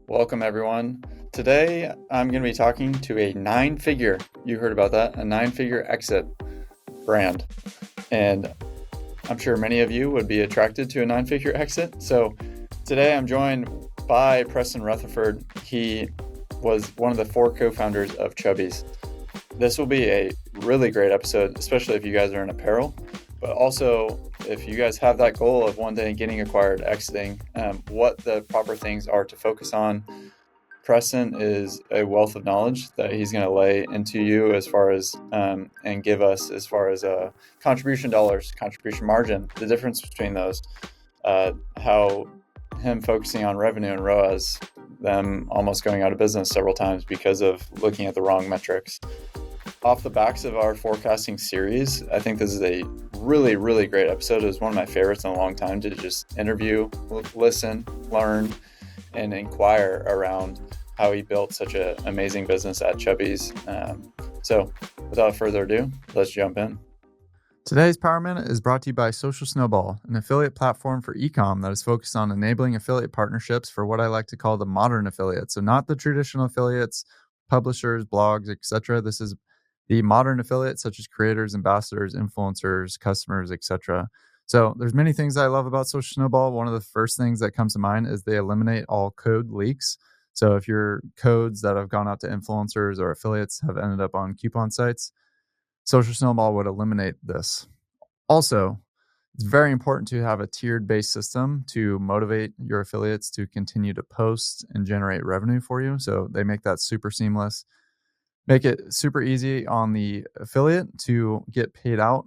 Welcome, everyone. Today, I'm going to be talking to a you heard about that, a 9-figure exit brand. And I'm sure many of you would be attracted to a 9-figure exit. So today I'm joined by Preston Rutherford. He was one of the 4 co-founders of Chubbies. This will be a really great episode, especially if you guys are in apparel, but also if you guys have that goal of one day getting acquired, exiting, what the proper things are to focus on. Preston is a wealth of knowledge that he's going to lay into you as far as and give us as far as contribution dollars, contribution margin, the difference between those, how him focusing on revenue and ROAS, them almost going out of business several times because of looking at the wrong metrics. Off the backs of our forecasting series, I think this is a really, really great episode. It was one of my favorites in a long time to just interview, listen, learn, and inquire around how he built such an amazing business at Chubbies. So without further ado, let's jump in. Today's Power Minute is brought to you by Social Snowball, an affiliate platform for e-com that is focused on enabling affiliate partnerships for what I like to call the modern affiliate. So not the traditional affiliates, publishers, blogs, etc. This is the modern affiliates such as creators, ambassadors, influencers, customers, etc. So there's many things I love about Social Snowball. One of the first things that comes to mind is they eliminate all code leaks. So if your codes that have gone out to influencers or affiliates have ended up on coupon sites, Social Snowball would eliminate this. Also, it's very important to have a tiered-based system to motivate your affiliates to continue to post and generate revenue for you. So they make that super seamless. Make it super easy on the affiliate to get paid out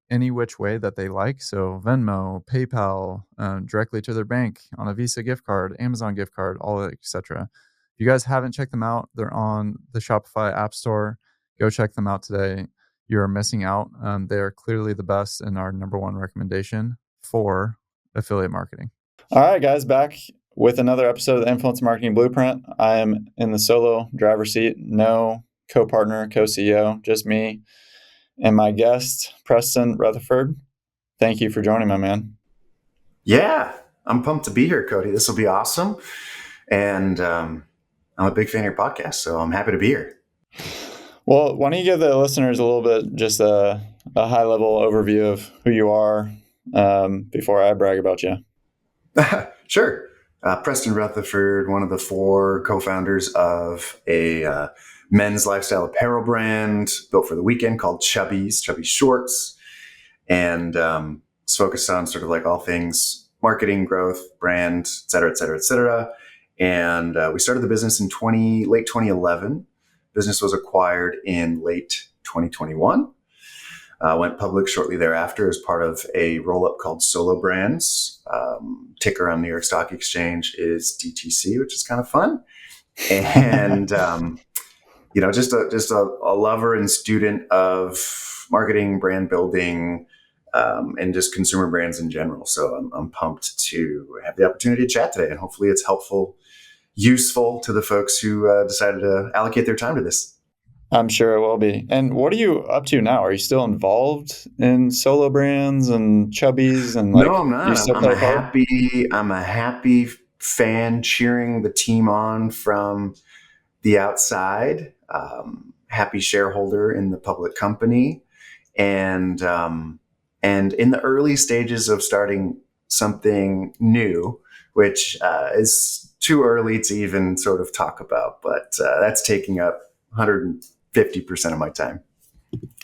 any which way that they like. So Venmo, PayPal, directly to their bank, on a Visa gift card, Amazon gift card, all that, etc. If you guys haven't checked them out, they're on the Shopify App Store. Go check them out today. You're missing out. They're clearly the best and our number one recommendation for affiliate marketing. All right, guys, back with another episode of the Influence Marketing Blueprint. I am in the solo driver's seat. No co-partner, co-CEO, just me and my guest, Preston Rutherford. Thank you for joining, my man. Yeah, I'm pumped to be here, Cody. This will be awesome. And I'm a big fan of your podcast, so I'm happy to be here. Well, why don't you give the listeners a little bit, just a high-level overview of who you are before I brag about you? Sure. Preston Rutherford, one of the 4 co-founders of a men's lifestyle apparel brand built for the weekend called Chubbies Shorts. And it's focused on sort of like all things marketing, growth, brand, et cetera, et cetera, et cetera. And we started the business in late 2011. Business was acquired in late 2021. Went public shortly thereafter as part of a roll-up called Solo Brands. Ticker on New York Stock Exchange is DTC, which is kind of fun. And just a lover and student of marketing, brand building, and just consumer brands in general. So I'm pumped to have the opportunity to chat today, and hopefully it's helpful, useful to the folks who decided to allocate their time to this. I'm sure it will be. And what are you up to now? Are you still involved in Solo Brands and Chubbies? And no, I'm not. I'm a happy fan cheering the team on from the outside. Happy shareholder in the public company, and in the early stages of starting something new, which is too early to even sort of talk about, but that's taking up 150% of my time.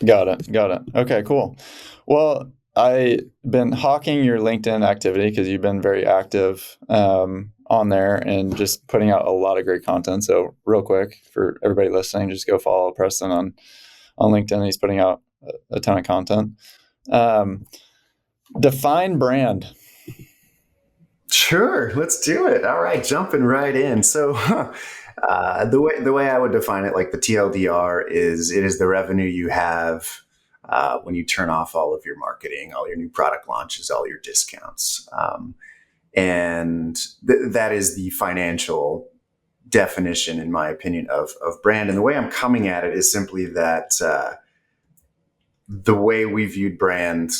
Got it. Okay, cool. Well, I've been hawking your LinkedIn activity because you've been very active on there and just putting out a lot of great content. So real quick for everybody listening, just go follow Preston on LinkedIn. He's putting out a ton of content. Define brand. Sure, let's do it. All right, jumping right in. So the way I would define it, like the TLDR, is it is the revenue you have when you turn off all of your marketing, all your new product launches, all your discounts. And that is the financial definition, in my opinion, of brand. And the way I'm coming at it is simply that the way we viewed brand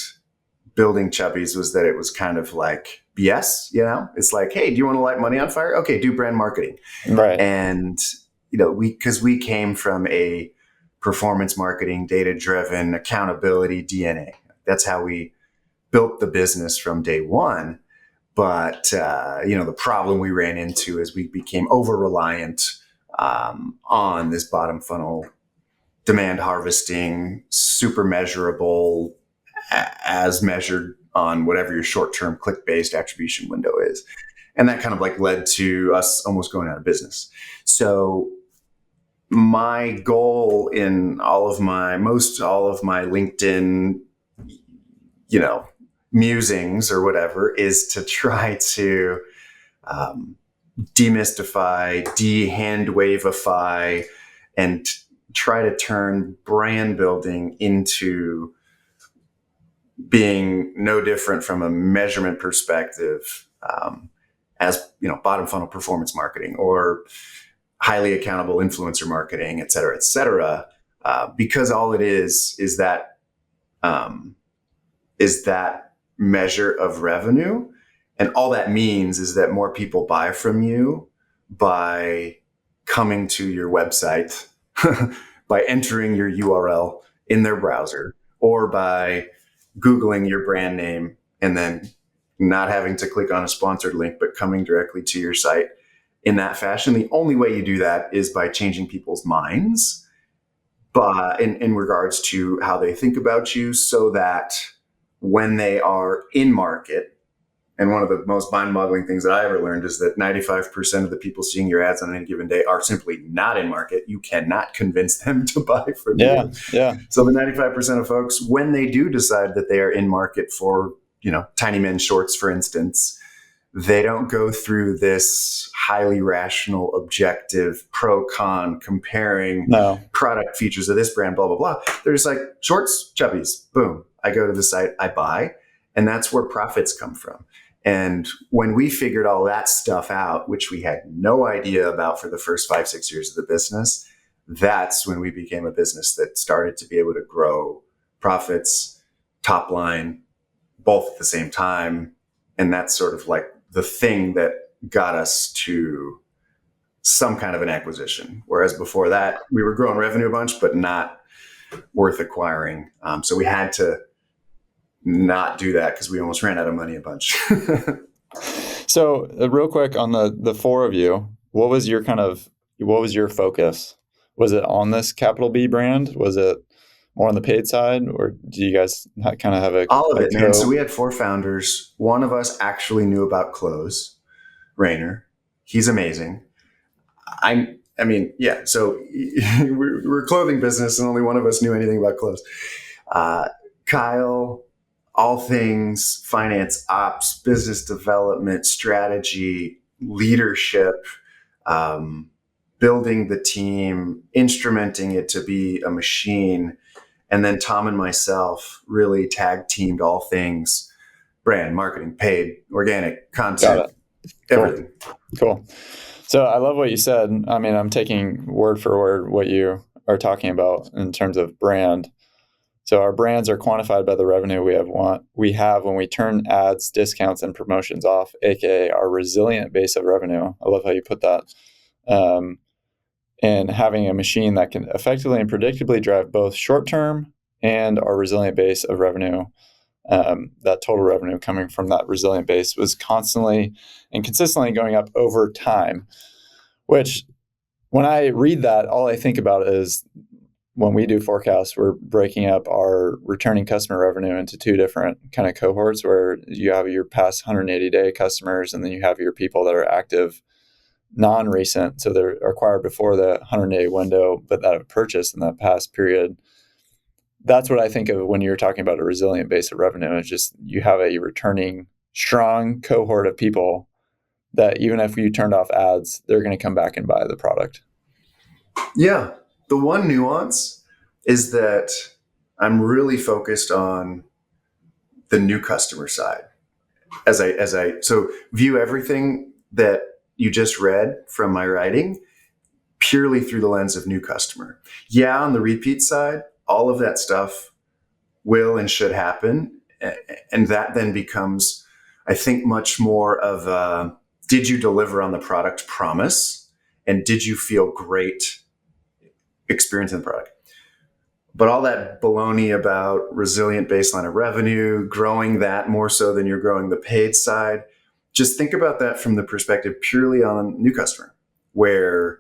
building Chubbies was that it was kind of like BS, it's like, hey, do you want to light money on fire? Okay, do brand marketing. Right. And, because we came from a performance marketing, data driven accountability DNA. That's how we built the business from day one. But, the problem we ran into is we became over reliant on this bottom funnel demand harvesting, super measurable, as measured on whatever your short-term click-based attribution window is. And that kind of like led to us almost going out of business. So my goal in most all of my LinkedIn, musings or whatever is to try to demystify, de-hand-wavify, and try to turn brand building into being no different from a measurement perspective, as bottom funnel performance marketing or highly accountable influencer marketing, et cetera, because all it is that measure of revenue, and all that means is that more people buy from you by coming to your website, by entering your URL in their browser, or by Googling your brand name and then not having to click on a sponsored link, but coming directly to your site in that fashion. The only way you do that is by changing people's minds, but in regards to how they think about you, so that when they are in market, and one of the most mind-boggling things that I ever learned is that 95% of the people seeing your ads on any given day are simply not in market. You cannot convince them to buy from you. Yeah. So the 95% of folks, when they do decide that they are in market for, Tiny Men's shorts, for instance, they don't go through this highly rational, objective, pro-con, comparing product features of this brand, blah, blah, blah. They're just like, shorts, Chubbies, boom. I go to the site, I buy, and that's where profits come from. And when we figured all that stuff out, which we had no idea about for the first 5-6 years of the business, that's when we became a business that started to be able to grow profits, top line, both at the same time. And that's sort of like the thing that got us to some kind of an acquisition. Whereas before that, we were growing revenue a bunch, but not worth acquiring. So we had to not do that because we almost ran out of money a bunch. So real quick on the four of you, what was your focus? Was it on this capital B brand? Was it more on the paid side, or do you guys kind of have all of it, man? So we had 4 founders. One of us actually knew about clothes, Rainer. He's amazing. I mean, yeah. So we're a clothing business, and only one of us knew anything about clothes. Kyle, all things finance, ops, business development, strategy, leadership, building the team, instrumenting it to be a machine. And then Tom and myself really tag teamed all things brand, marketing, paid, organic, content, everything. Cool. So I love what you said. I mean, I'm taking word for word what you are talking about in terms of brand. So our brands are quantified by the revenue we have when we turn ads, discounts, and promotions off, aka our resilient base of revenue. I love how you put that. And having a machine that can effectively and predictably drive both short-term and our resilient base of revenue. That total revenue coming from that resilient base was constantly and consistently going up over time, which when I read that, all I think about is when we do forecasts, we're breaking up our returning customer revenue into 2 different kind of cohorts, where you have your past 180-day customers, and then you have your people that are active, non-recent. So they're acquired before the 100-day window, but that have purchased in that past period. That's what I think of when you're talking about a resilient base of revenue. It's just you have a returning strong cohort of people that even if you turned off ads, they're going to come back and buy the product. Yeah. The one nuance is that I'm really focused on the new customer side. So view everything that you just read from my writing purely through the lens of new customer. Yeah, on the repeat side, all of that stuff will and should happen. And that then becomes, I think, much more of a, did you deliver on the product promise? And did you feel great experiencing the product? But all that baloney about resilient baseline of revenue, growing that more so than you're growing the paid side, just think about that from the perspective purely on a new customer, where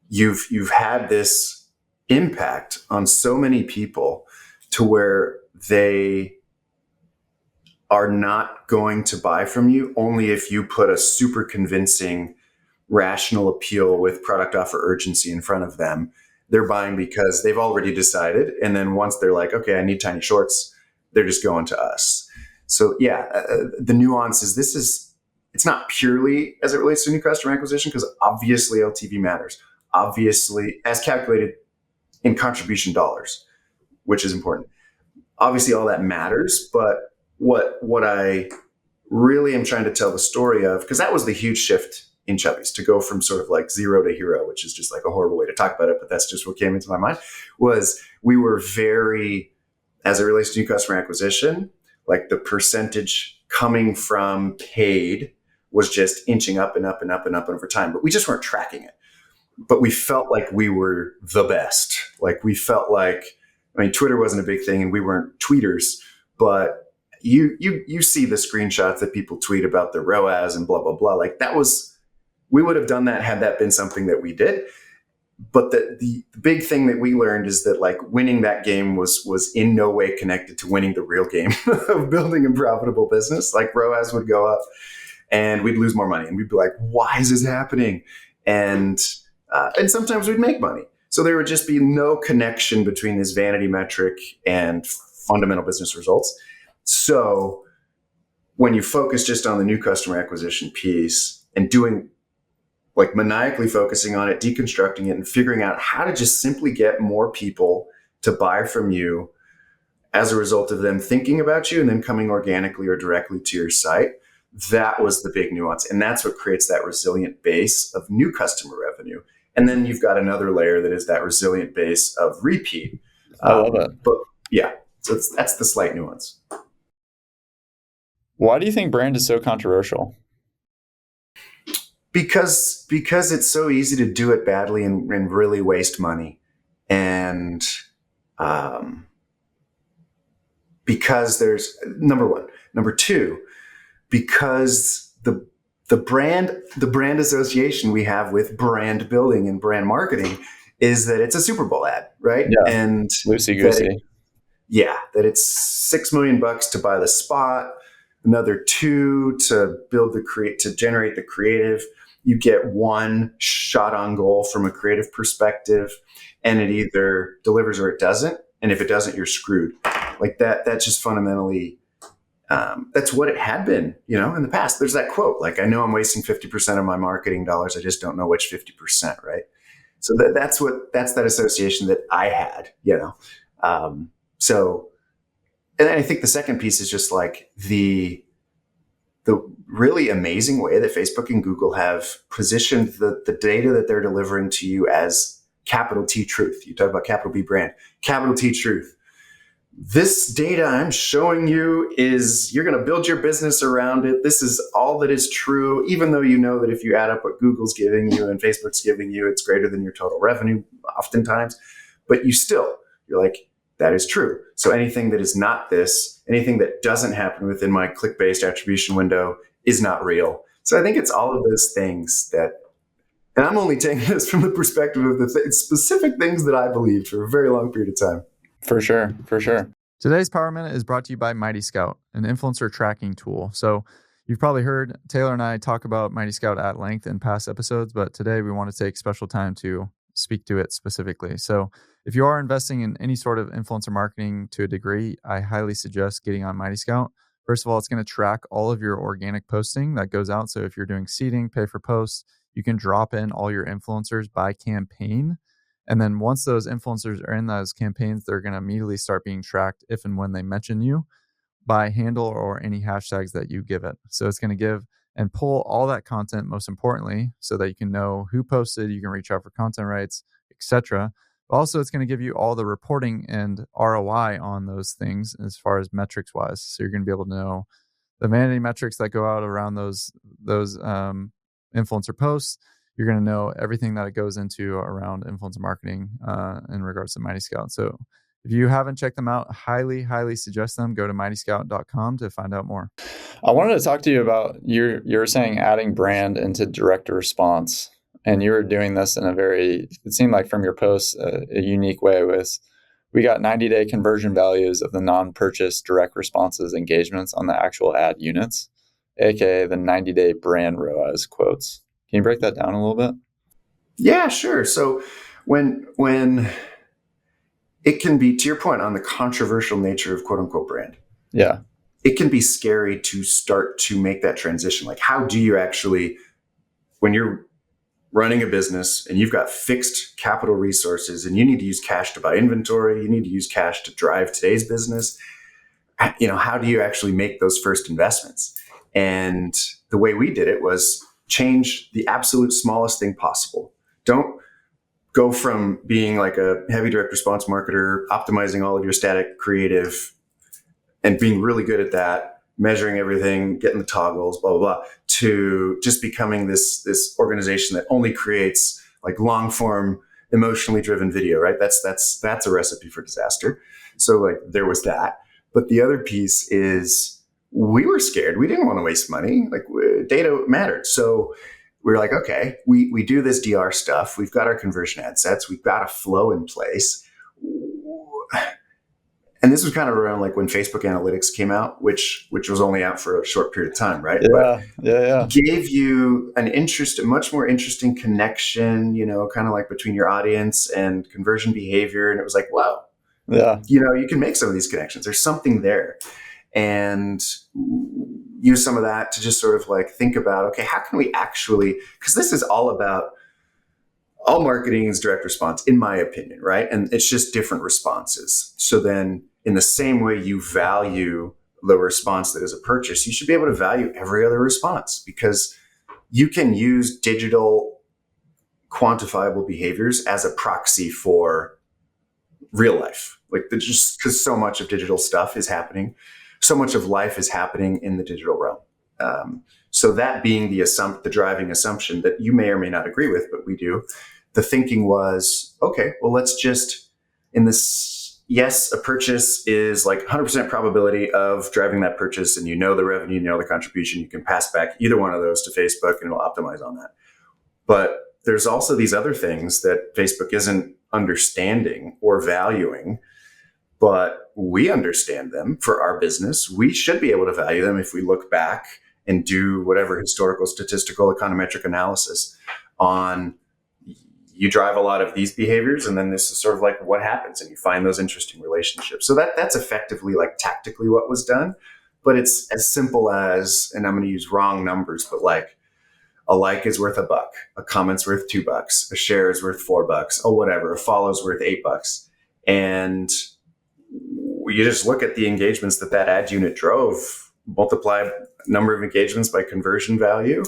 you've had this impact on so many people to where they are not going to buy from you only if you put a super convincing rational appeal with product offer urgency in front of them. They're buying because they've already decided. And then once they're like, okay, I need tiny shorts, they're just going to us. So the nuance is it's not purely as it relates to new customer acquisition, because obviously LTV matters. Obviously, as calculated in contribution dollars, which is important. Obviously, all that matters. But what I really am trying to tell the story of, because that was the huge shift in Chubbies, to go from sort of like zero to hero, which is just like a horrible way to talk about it, but that's just what came into my mind, was we were very, as it relates to new customer acquisition, like the percentage coming from paid was just inching up and up and up and up over time, but we just weren't tracking it. But we felt like we were the best. Like we felt like, I mean, Twitter wasn't a big thing and we weren't tweeters, but you see the screenshots that people tweet about the ROAS and blah, blah, blah. Like that was, we would have done that had that been something that we did. But the big thing that we learned is that like winning that game was in no way connected to winning the real game of building a profitable business. Like ROAS would go up and we'd lose more money and we'd be like, why is this happening? And sometimes we'd make money. So there would just be no connection between this vanity metric and fundamental business results. So when you focus just on the new customer acquisition piece and doing like maniacally focusing on it, deconstructing it, and figuring out how to just simply get more people to buy from you as a result of them thinking about you and then coming organically or directly to your site, that was the big nuance. And that's what creates that resilient base of new customer revenue. And then you've got another layer that is that resilient base of repeat. I love it. But yeah, so that's the slight nuance. Why do you think brand is so controversial? Because it's so easy to do it badly and really waste money. And because there's number one. Number two, because the brand association we have with brand building and brand marketing is that it's a Super Bowl ad, right? Yeah. And loosey-goosey. That it's $6 million to buy the spot, another 2 to to generate the creative. You get 1 shot on goal from a creative perspective, and it either delivers or it doesn't. And if it doesn't, you're screwed. Like that's just fundamentally, that's what it had been, in the past. There's that quote, like, I know I'm wasting 50% of my marketing dollars. I just don't know which 50%, right? So that's that association that I had, So, and I think the second piece is just like the really amazing way that Facebook and Google have positioned the data that they're delivering to you as capital T truth. You talk about capital B brand, capital T truth. This data I'm showing you is, you're going to build your business around it. This is all that is true, even though you know that if you add up what Google's giving you and Facebook's giving you, it's greater than your total revenue oftentimes. But you're like, that is true. So anything that is not this, anything that doesn't happen within my click-based attribution window is not real. So I think it's all of those things that, and I'm only taking this from the perspective of the specific things that I believed for a very long period of time. For sure. Today's Power Minute is brought to you by Mighty Scout, an influencer tracking tool. So you've probably heard Taylor and I talk about Mighty Scout at length in past episodes, but today we want to take special time to speak to it specifically. So if you are investing in any sort of influencer marketing to a degree, I highly suggest getting on Mighty Scout. First of all, it's going to track all of your organic posting that goes out. So if you're doing seeding, pay for posts, you can drop in all your influencers by campaign. And then once those influencers are in those campaigns, they're going to immediately start being tracked if and when they mention you by handle or any hashtags that you give it. So it's going to give and pull all that content, most importantly, so that you can know who posted, you can reach out for content rights, etc. Also, it's going to give you all the reporting and ROI on those things as far as metrics wise. So you're going to be able to know the vanity metrics that go out around those influencer posts. You're going to know everything that it goes into around influencer marketing in regards to Mighty Scout. So if you haven't checked them out, highly suggest them. Go to mightyscout.com to find out more. I wanted to talk to you about you were saying adding brand into direct response, and you were doing this in it seemed like from your posts, a unique way. We got 90-day conversion values of the non-purchase direct responses engagements on the actual ad units, aka the 90-day brand ROAS quotes. Can you break that down a little bit? Yeah, sure. So when it can be, to your point on the controversial nature of quote unquote brand. Yeah. It can be scary to start to make that transition. Like, how do you actually, when you're running a business and you've got fixed capital resources and you need to use cash to buy inventory, you need to use cash to drive today's business, how do you actually make those first investments? And the way we did it was change the absolute smallest thing possible. Don't go from being like a heavy direct response marketer, optimizing all of your static creative and being really good at that, measuring everything, getting the toggles, blah, blah, blah, to just becoming this organization that only creates like long form, emotionally driven video, right? That's a recipe for disaster. So like there was that. But the other piece is we were scared. We didn't want to waste money. Like data mattered. So we were like, okay, we do this DR stuff. We've got our conversion ad sets. We've got a flow in place. And this was kind of around like when Facebook Analytics came out, which was only out for a short period of time, right? Yeah. Gave you a much more interesting connection, kind of like between your audience and conversion behavior. And it was like, wow, yeah, you can make some of these connections. There's something there. And use some of that to just sort of like think about, okay, how can we actually, because this is all marketing is direct response, in my opinion, right? And it's just different responses. So then in the same way you value the response that is a purchase, you should be able to value every other response, because you can use digital quantifiable behaviors as a proxy for real life. Like just because so much of digital stuff is happening, so much of life is happening in the digital realm. So that being the driving assumption that you may or may not agree with, but we do, the thinking was, okay, well, let's just, in this, yes, a purchase is like 100% probability of driving that purchase, and the revenue, the contribution, you can pass back either one of those to Facebook and it'll optimize on that. But there's also these other things that Facebook isn't understanding or valuing, but we understand them for our business. We should be able to value them if we look back and do whatever historical, statistical, econometric analysis on, you drive a lot of these behaviors, and then this is sort of like what happens, and you find those interesting relationships. So that's effectively like tactically what was done, but it's as simple as, and I'm going to use wrong numbers, but like a like is worth $1, a comment's worth $2, a share is worth $4, or whatever, a follow's worth $8. And you just look at the engagements that ad unit drove, multiply number of engagements by conversion value,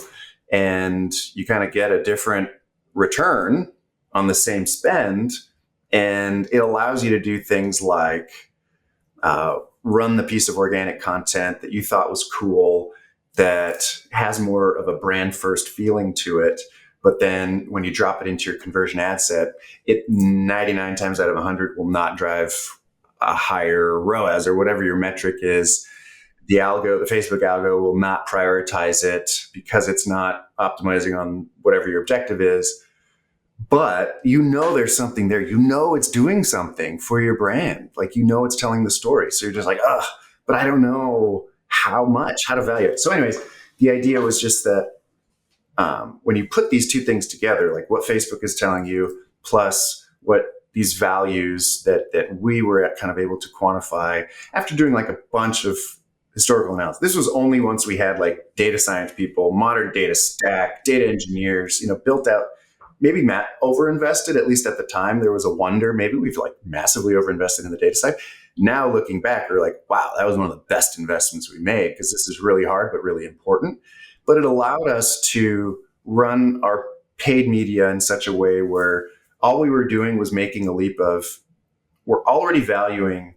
and you kind of get a different return on the same spend. And it allows you to do things like run the piece of organic content that you thought was cool, that has more of a brand first feeling to it. But then when you drop it into your conversion ad set, it 99 times out of 100 will not drive a higher ROAS or whatever your metric is. The Facebook algo will not prioritize it because it's not optimizing on whatever your objective is. But there's something there. It's doing something for your brand. Like, it's telling the story. So you're just like, but I don't know how to value it. So anyways, the idea was just that when you put these two things together, like what Facebook is telling you, plus what these values that we were kind of able to quantify after doing like a bunch of historical analysis. This was only once we had like data science people, modern data stack, data engineers, built out. Maybe Matt overinvested, at least at the time. There was a wonder. Maybe we've like massively overinvested in the data side. Now looking back, we're like, wow, that was one of the best investments we made, because this is really hard, but really important. But it allowed us to run our paid media in such a way where all we were doing was making a leap of, we're already valuing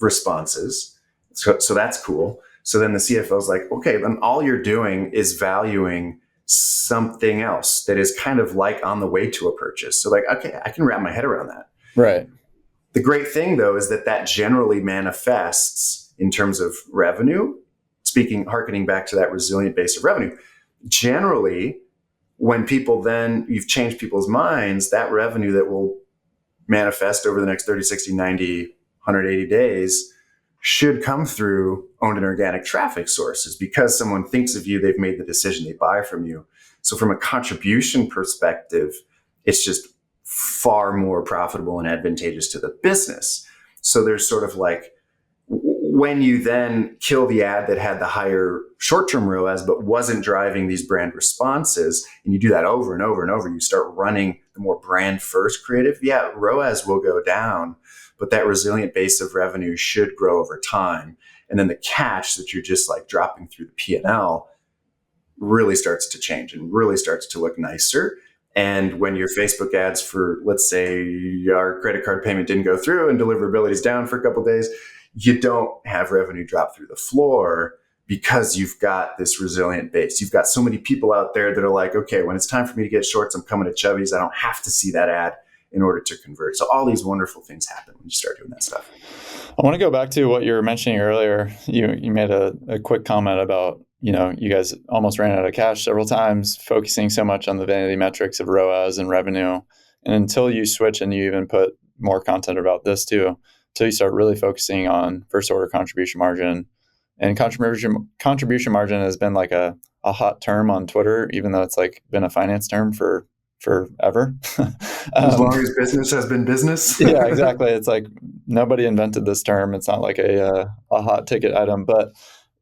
responses. So that's cool. So then the CFO is like, okay, then all you're doing is valuing something else that is kind of like on the way to a purchase. So like, okay, I can wrap my head around that. Right. The great thing though, is that generally manifests in terms of revenue. Harkening back to that resilient base of revenue, generally when you've changed people's minds, that revenue that will manifest over the next 30, 60, 90, 180 days should come through owned and organic traffic sources, because someone thinks of you, they've made the decision, they buy from you. So from a contribution perspective, it's just far more profitable and advantageous to the business. So there's sort of like, when you then kill the ad that had the higher short-term ROAS but wasn't driving these brand responses, and you do that over and over and over, you start running the more brand first creative, ROAS will go down, but that resilient base of revenue should grow over time. And then the catch that you're just like dropping through the P&L really starts to change and really starts to look nicer. And when your Facebook ads for, let's say, our credit card payment didn't go through and deliverability is down for a couple of days, you don't have revenue drop through the floor, because you've got this resilient base. You've got so many people out there that are like, okay, when it's time for me to get shorts, I'm coming to Chubbies. I don't have to see that ad in order to convert. So all these wonderful things happen when you start doing that stuff. I want to go back to what you were mentioning earlier. You made a quick comment about, you guys almost ran out of cash several times, focusing so much on the vanity metrics of ROAS and revenue. And until you switch, and you even put more content about this too, until you start really focusing on first order contribution margin. And contribution margin has been like a hot term on Twitter, even though it's like been a finance term for forever. As long as business has been business. Yeah, exactly. It's like nobody invented this term. It's not like a hot ticket item, but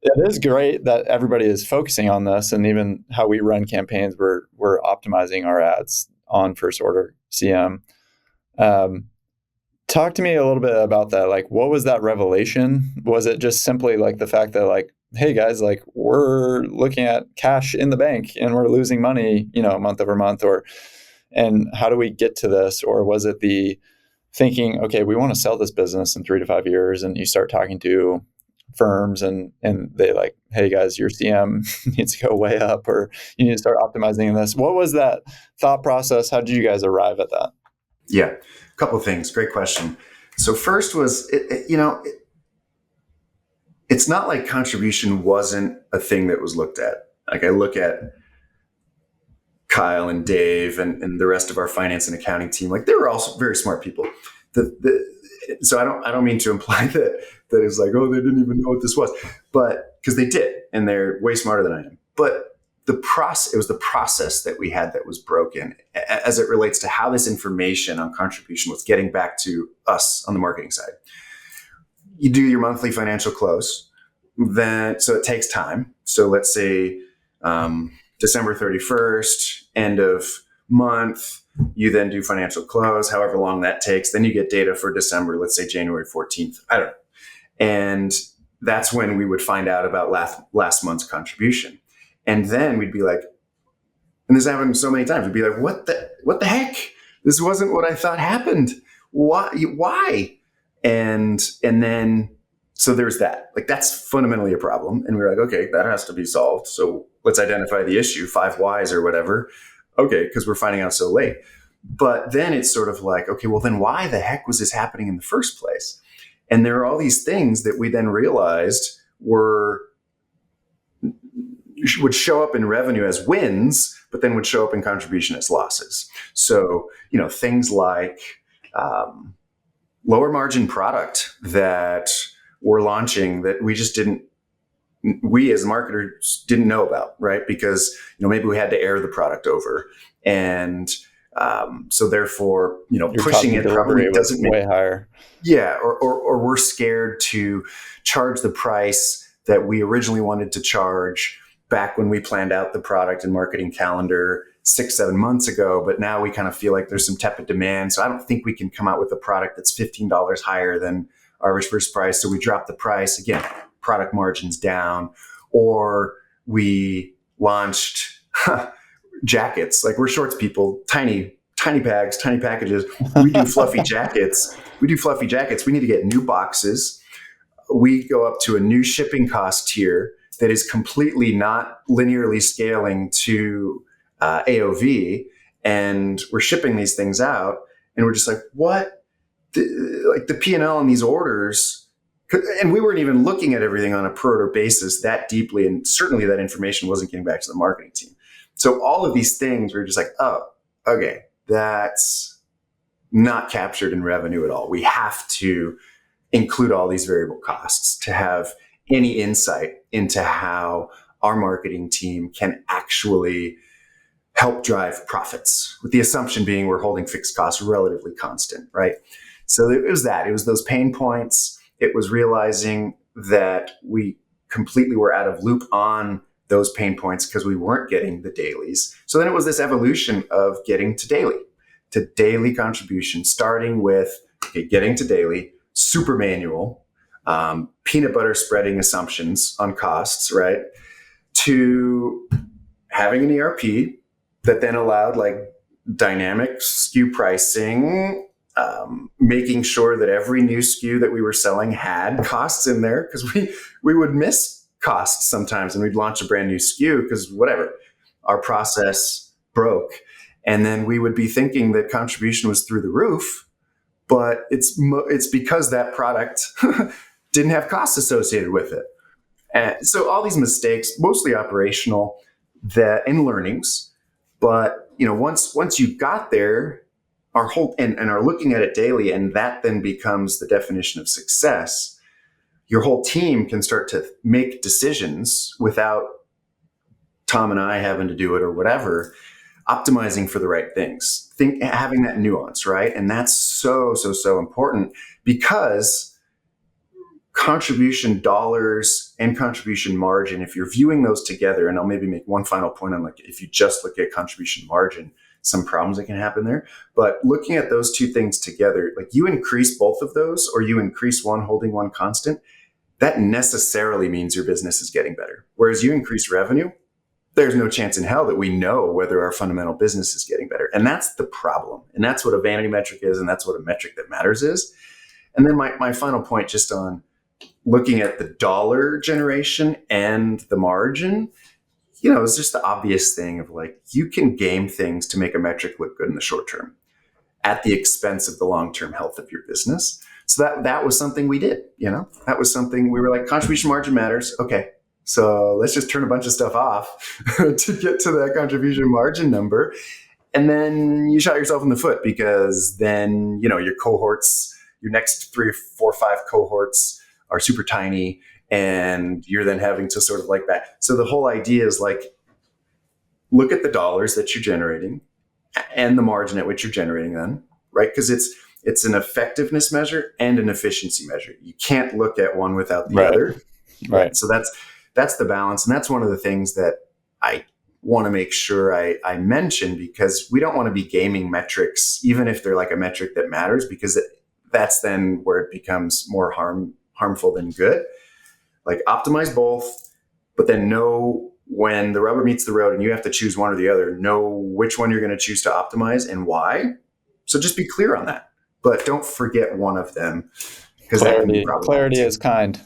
it is great that everybody is focusing on this. And even how we run campaigns, we're optimizing our ads on first order CM. Talk to me a little bit about that. Like, what was that revelation? Was it just simply like the fact that like, hey guys, like we're looking at cash in the bank and we're losing money, month over month, and how do we get to this? Or was it the thinking, okay, we want to sell this business in 3 to 5 years, and you start talking to firms and they like, hey guys, your CM needs to go way up, or you need to start optimizing this. What was that thought process? How did you guys arrive at that? Yeah, a couple of things. Great question. So first was, it's not like contribution wasn't a thing that was looked at. Like I look at Kyle and Dave and the rest of our finance and accounting team, like they were also very smart people. So I don't mean to imply that it's like, oh, they didn't even know what this was, but because they did, and they're way smarter than I am. But it was the process that we had that was broken as it relates to how this information on contribution was getting back to us on the marketing side. You do your monthly financial close, so it takes time. So let's say December 31st, end of month, you then do financial close, however long that takes. Then you get data for December, let's say January 14th. I don't know. And that's when we would find out about last month's contribution. And then we'd be like, and this happened so many times, we'd be like, what the heck? This wasn't what I thought happened. Why? And then, so there's that. Like, that's fundamentally a problem. And we were like, okay, that has to be solved. So let's identify the issue, 5 whys or whatever. Okay, because we're finding out so late. But then it's sort of like, okay, well then why the heck was this happening in the first place? And there are all these things that we then realized would show up in revenue as wins, but then would show up in contribution as losses. So, things like lower margin product that we're launching that we as marketers didn't know about, right? Because, maybe we had to air the product over. And so therefore, Your pushing it probably doesn't way higher. Yeah. Or we're scared to charge the price that we originally wanted to charge back when we planned out the product and marketing calendar 6-7 months ago, but now we kind of feel like there's some tepid demand. So I don't think we can come out with a product that's $15 higher than our first price. So we drop the price again, product margins down, or we launched jackets. Like, we're shorts people, tiny tiny bags, tiny packages. We do fluffy jackets. We need to get new boxes. We go up to a new shipping cost tier that is completely not linearly scaling to AOV. And we're shipping these things out. And we're just like, what? The P&L on these orders. And we weren't even looking at everything on a per order basis that deeply. And certainly that information wasn't getting back to the marketing team. So all of these things, we were just like, oh, okay, that's not captured in revenue at all. We have to include all these variable costs to have any insight into how our marketing team can actually help drive profits, with the assumption being we're holding fixed costs relatively constant, right? So it was those pain points. It was realizing that we completely were out of loop on those pain points because we weren't getting the dailies. So then it was this evolution of getting to daily contribution, starting with getting to daily, super manual, peanut butter spreading assumptions on costs, right? To having an ERP that then allowed like dynamic SKU pricing, making sure that every new SKU that we were selling had costs in there, because we would miss costs sometimes and we'd launch a brand new SKU because whatever, our process broke. And then we would be thinking that contribution was through the roof, but it's because that product didn't have costs associated with it. And so all these mistakes, mostly operational, and learnings. But once you got there, our whole and are looking at it daily, and that then becomes the definition of success. Your whole team can start to make decisions without Tom and I having to do it or whatever, optimizing for the right things. Having that nuance, right? And that's so important, because contribution dollars and contribution margin, if you're viewing those together, and I'll maybe make one final point on, like, if you just look at contribution margin, some problems that can happen there. But looking at those two things together, like, you increase both of those, or you increase one holding one constant, that necessarily means your business is getting better. Whereas you increase revenue, there's no chance in hell that we know whether our fundamental business is getting better. And that's the problem. And that's what a vanity metric is. And that's what a metric that matters is. And then my final point, just on looking at the dollar generation and the margin, it's just the obvious thing of, like, you can game things to make a metric look good in the short term at the expense of the long-term health of your business. So that was something we did, that was something we were like, contribution margin matters. Okay. So let's just turn a bunch of stuff off to get to that contribution margin number. And then you shot yourself in the foot, because then, your cohorts, your next 3 or 4 or 5 cohorts are super tiny, and you're then having to sort of like that. So the whole idea is, like, look at the dollars that you're generating and the margin at which you're generating them, right? Because it's an effectiveness measure and an efficiency measure. You can't look at one without the other. Right. So that's the balance. And that's one of the things that I want to make sure I mention, because we don't want to be gaming metrics, even if they're like a metric that matters, because that's then where it becomes more harmful than good. Like, optimize both, but then know when the rubber meets the road and you have to choose one or the other, know which one you're going to choose to optimize and why. So just be clear on that, but don't forget one of them, because clarity is kind.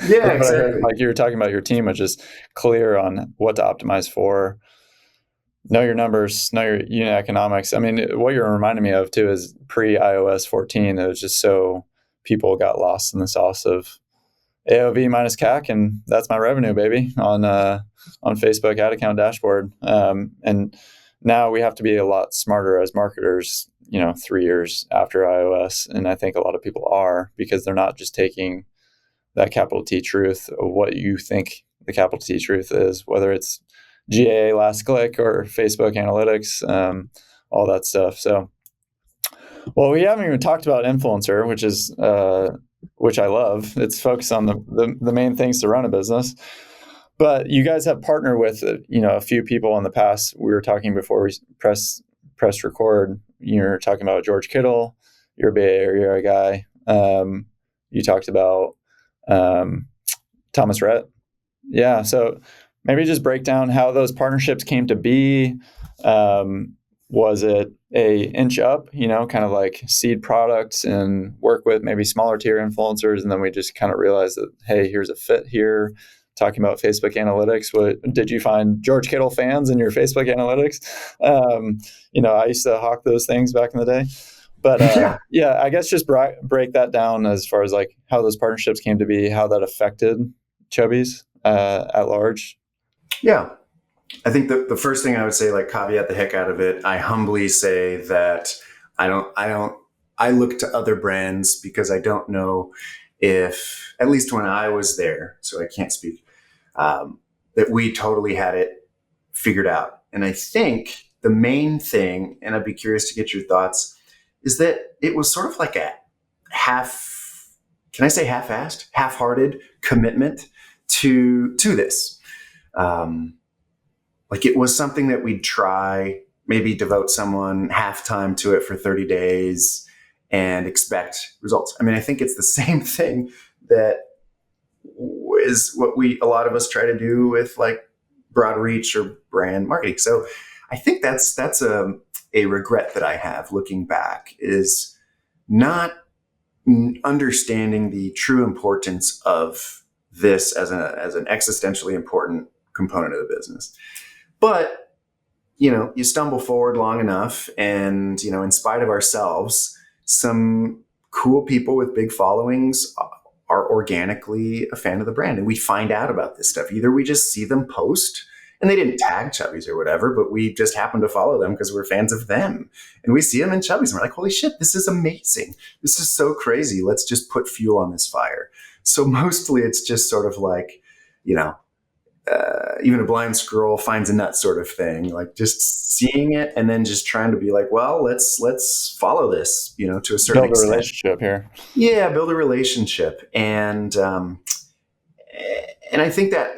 Yeah, exactly. Like you were talking about your team, which is clear on what to optimize for. Know your numbers, know your unit economics. I mean, what you're reminding me of too is pre-iOS 14. It was just so people got lost in the sauce of AOV minus CAC, and that's my revenue, baby, on Facebook ad account dashboard. And now we have to be a lot smarter as marketers, 3 years after iOS. And I think a lot of people are, because they're not just taking that capital T truth of what you think the capital T truth is, whether it's GA last click or Facebook analytics, all that stuff. So, well, we haven't even talked about influencer, which I love. It's focused on the main things to run a business. But you guys have partnered with a few people in the past. We were talking before we press record. You're talking about George Kittle. You're a Bay Area guy. You talked about Thomas Rhett. Yeah. So maybe just break down how those partnerships came to be. Was it a inch up, kind of like seed products and work with maybe smaller tier influencers? And then we just kind of realized that, hey, here's a fit here. Talking about Facebook analytics, what did you find George Kittle fans in your Facebook analytics? I used to hawk those things back in the day. But Yeah. I guess just break that down as far as like how those partnerships came to be, how that affected Chubbies at large. Yeah. I think the first thing I would say, like, caveat the heck out of it. I humbly say that I look to other brands because I don't know if, at least when I was there, so I can't speak, that we totally had it figured out. And I think the main thing, and I'd be curious to get your thoughts, is that it was sort of like a can I say half-assed, half-hearted commitment to this. Like, it was something that we'd try, maybe devote someone half time to it for 30 days and expect results. I mean, I think it's the same thing that is what a lot of us try to do with like broad reach or brand marketing. So I think that's a regret that I have looking back, is not understanding the true importance of this as an existentially important component of the business. But, you stumble forward long enough and, in spite of ourselves, some cool people with big followings are organically a fan of the brand. And we find out about this stuff. Either we just see them post, and they didn't tag Chubbies or whatever, but we just happen to follow them because we're fans of them. And we see them in Chubbies and we're like, holy shit, this is amazing. This is so crazy. Let's just put fuel on this fire. So mostly it's just sort of like, even a blind squirrel finds a nut sort of thing, like just seeing it and then just trying to be like, well, let's follow this, to a certain Build a extent. relationship here. Yeah, build a relationship. And I think that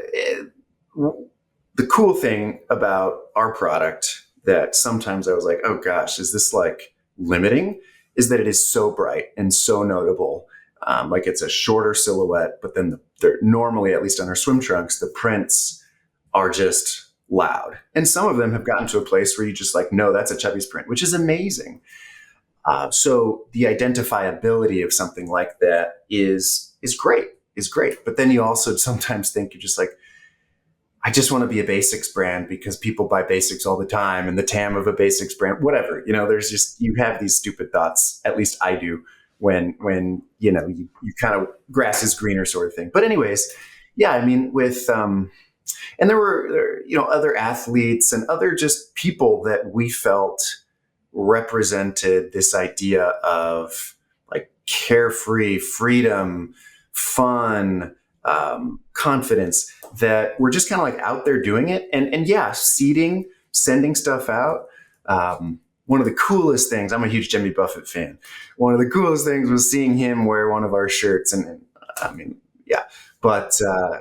the cool thing about our product that sometimes I was like, oh gosh, is this like limiting? Is that it is so bright and so notable. Like, it's a shorter silhouette, but then they're normally, at least on our swim trunks, the prints are just loud. And some of them have gotten to a place where you just like, no, that's a Chubbies print, which is amazing. So the identifiability of something like that is great. But then you also sometimes think, you're just like, I just want to be a basics brand because people buy basics all the time, and the TAM of a basics brand, whatever, there's just, you have these stupid thoughts. At least I do, when you kind of grass is greener sort of thing. But anyways, yeah, I mean, with and there were other athletes and other just people that we felt represented this idea of like carefree freedom, fun, confidence, that we're just kind of like out there doing it. And yeah, seeding, sending stuff out. One of the coolest things, I'm a huge Jimmy Buffett fan. One of the coolest things was seeing him wear one of our shirts. And I mean, yeah, but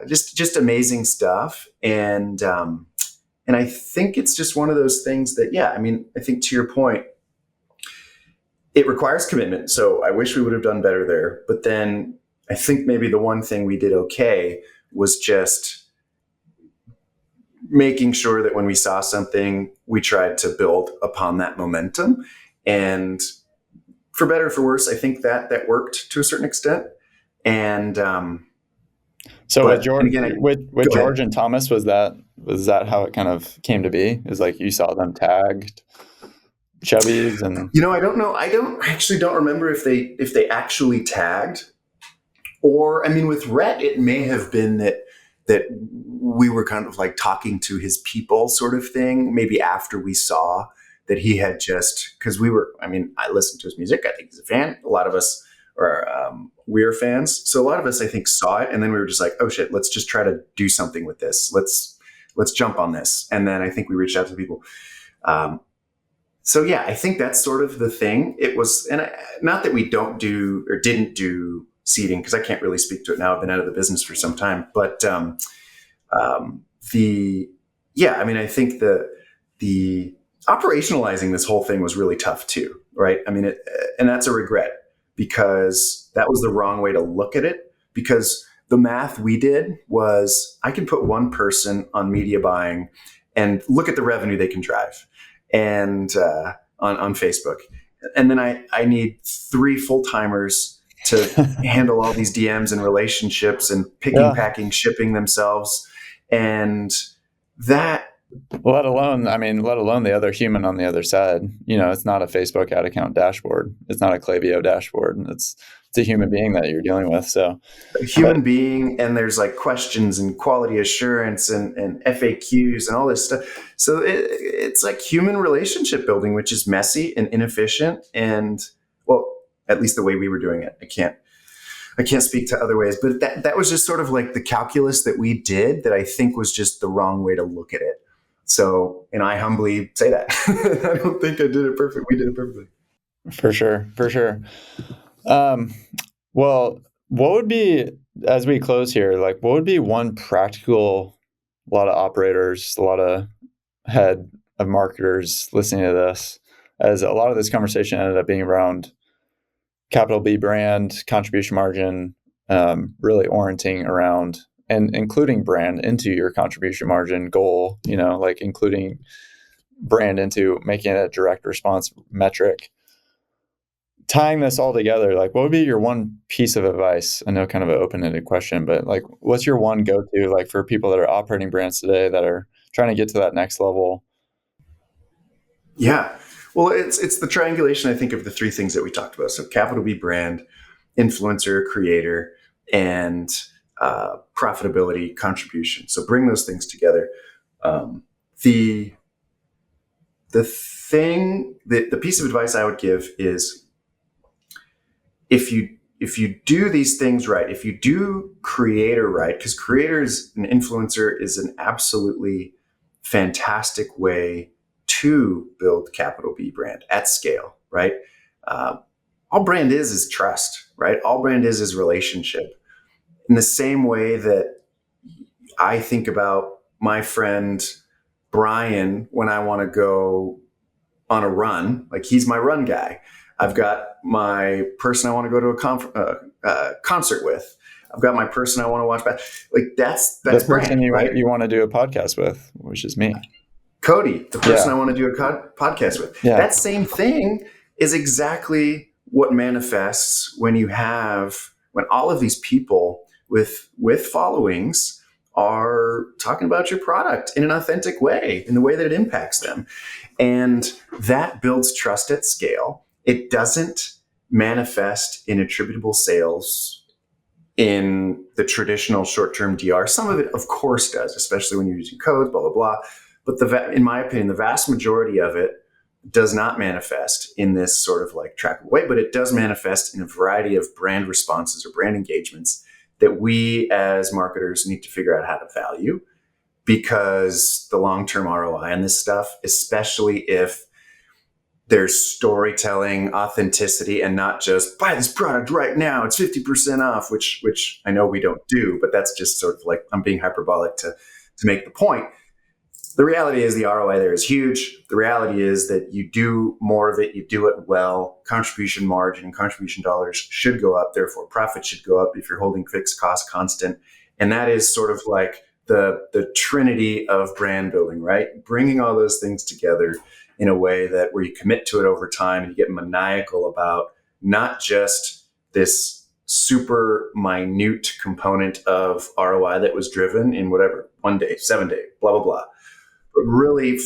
just amazing stuff. And I think it's just one of those things that, yeah, I mean, I think to your point, it requires commitment. So I wish we would have done better there. But then I think maybe the one thing we did okay was just making sure that when we saw something, we tried to build upon that momentum. And for better or for worse, I think that worked to a certain extent. And so with George, again, with George and Thomas, was that how it kind of came to be? Is like you saw them tagged Chubbies, and I don't know. I don't remember if they actually tagged, or I mean, with Rhett, it may have been that we were kind of like talking to his people sort of thing, maybe after we saw that he had because I listened to his music. I think he's a fan. A lot of us we're fans. So a lot of us, I think, saw it. And then we were just like, oh shit, let's just try to do something with this. Let's jump on this. And then I think we reached out to people. So yeah, I think that's sort of the thing. It was, and not that we don't do or didn't do seeding, because I can't really speak to it now. I've been out of the business for some time, but I think the operationalizing this whole thing was really tough too, right? I mean, and that's a regret, because that was the wrong way to look at it. Because the math we did was, I can put one person on media buying and look at the revenue they can drive. and on Facebook. And then I need 3 full-timers to handle all these DMs and relationships and picking, packing, shipping themselves. And that, let alone the other human on the other side. It's not a Facebook ad account dashboard. It's not a Klaviyo dashboard. It's a human being that you're dealing with. So a human being, and there's like questions and quality assurance and FAQs and all this stuff. So it's like human relationship building, which is messy and inefficient. And well, at least the way we were doing it. I can't speak to other ways, but that was just sort of like the calculus that we did that I think was just the wrong way to look at it. So, and I humbly say that. I don't think I did it perfect. We did it perfectly. For sure. Well, what would be, as we close here, like what would be one practical, a lot of operators, a lot of head of marketers listening to this, as a lot of this conversation ended up being around capital B brand, contribution margin, really orienting around and including brand into your contribution margin goal, like including brand into making it a direct response metric. Tying this all together, like what would be your one piece of advice? I know kind of an open-ended question, but like what's your one go-to like for people that are operating brands today that are trying to get to that next level? Yeah. Well, it's the triangulation, I think, of the 3 things that we talked about. So capital B brand, influencer, creator, and profitability, contribution. So bring those things together. The piece of advice I would give is if you do these things right, if you do creator right, because creators and influencer is an absolutely fantastic way to build capital B brand at scale, right? All brand is trust, right? All brand is relationship. In the same way that I think about my friend Brian when I want to go on a run, like he's my run guy. I've got my person I want to go to a concert with. I've got my person I want to watch back. Like that's the person brand, right? you want to do a podcast with, which is me. Cody, the person I want to do a podcast with. Yeah. That same thing is exactly what manifests when all of these people with followings are talking about your product in an authentic way, in the way that it impacts them. And that builds trust at scale. It doesn't manifest in attributable sales in the traditional short-term DR. Some of it, of course, does, especially when you're using codes, blah, blah, blah. But in my opinion, the vast majority of it does not manifest in this sort of like trackable way, but it does manifest in a variety of brand responses or brand engagements that we as marketers need to figure out how to value, because the long-term ROI on this stuff, especially if there's storytelling, authenticity, and not just buy this product right now, it's 50% off, which I know we don't do, but that's just sort of like I'm being hyperbolic to make the point. The reality is the ROI there is huge. The reality is that you do more of it, you do it well. Contribution margin and contribution dollars should go up. Therefore, profit should go up if you're holding fixed costs constant. And that is sort of like the trinity of brand building, right? Bringing all those things together in a way that where you commit to it over time and you get maniacal about not just this super minute component of ROI that was driven in whatever, 1 day, 7 day, blah, blah, blah. But really,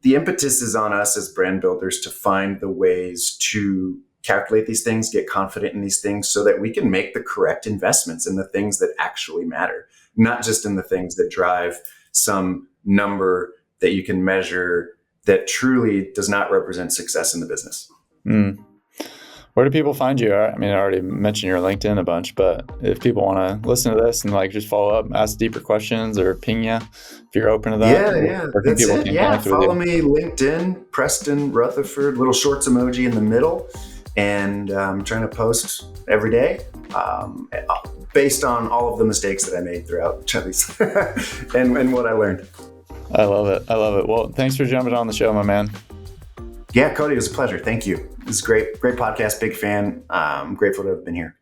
the impetus is on us as brand builders to find the ways to calculate these things, get confident in these things so that we can make the correct investments in the things that actually matter, not just in the things that drive some number that you can measure that truly does not represent success in the business. Where do people find you? I mean, I already mentioned your LinkedIn a bunch, but if people want to listen to this and like just follow up, ask deeper questions or ping you, if you're open to that. Yeah, that's it. Yeah, follow me, LinkedIn, Preston Rutherford, little shorts emoji in the middle. And I'm trying to post every day based on all of the mistakes that I made throughout Chubbies and what I learned. I love it. Well, thanks for jumping on the show, my man. Yeah, Cody, it was a pleasure. Thank you. This is great podcast. Big fan. I'm grateful to have been here.